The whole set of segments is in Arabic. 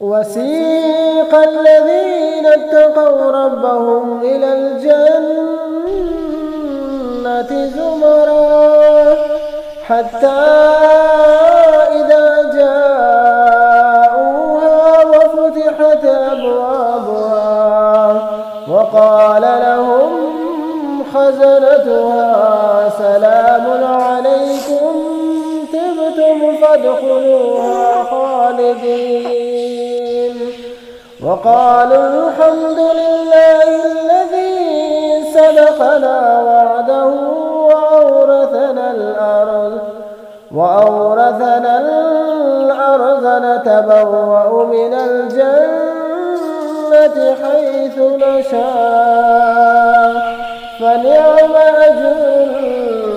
وسيق الذين اتقوا ربهم إلى الجنة زمرا حتى إذا جاءوها وفتحت أبوابها وقال لهم خزنتها سلام عليكم طبتم فادخلوها خالدين وقالوا الحمد لله الذي صدقنا وعده وأورثنا الأرض نتبوأ من الجنة حيث نشاء فنعم أجر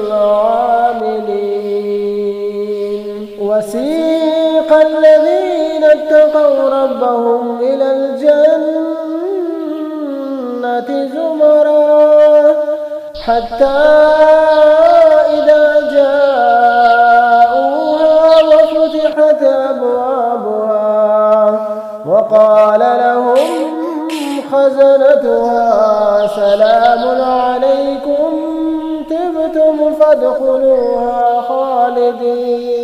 العاملين وسيق الذين اتقوا ربهم إلى الجنة زمرا حتى إذا جاءوها وفتحت أبوابها وقال لهم خزنتها سلام عليكم طبتم فادخلوها خالدين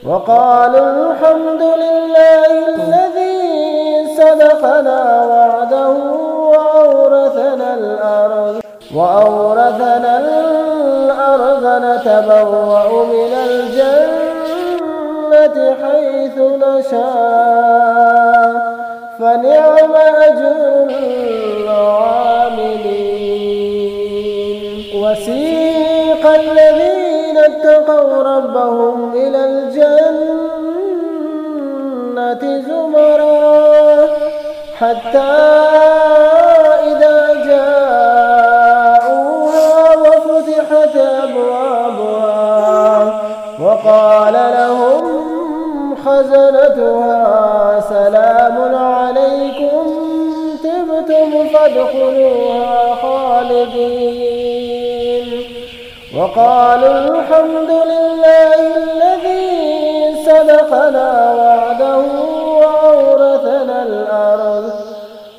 وقالوا الحمد لله الذي صدقنا وعده وأورثنا الأرض نتبوأ من الجنة حيث نشاء فنعم أجر العاملين وسيق الذين اتقوا ربهم إلى الجنة زمرا حتى إذا جاءوها وفتحت أبوابها وقال لهم خزنتها سلام عليكم طبتم فادخلوها خالدين وقالوا الحمد لله الذي صدقنا وعده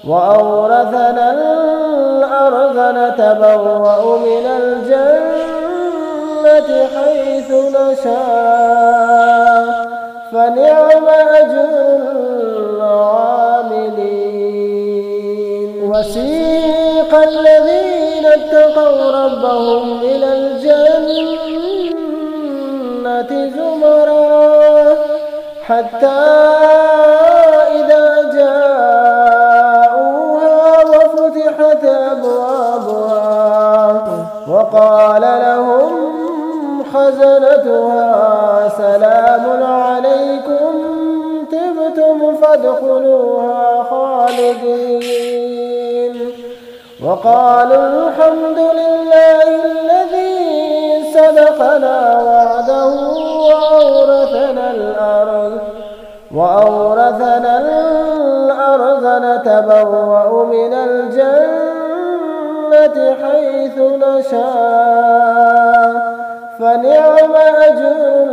وأورثنا الأرض نتبوأ من الجنة حيث نشاء فنعم أجر العاملين وسيق الذين اتقوا ربهم إلى الجنة زمرا حتى إذا جاءوها وفتحت أبوابها وقال لهم خزنتها سلام عليكم طبتم فادخلوها خالدين وقالوا الحمد لله الذي صدقنا وعده وأورثنا الأرض نتبوأ من الجنة حيث نشاء فنعم أجر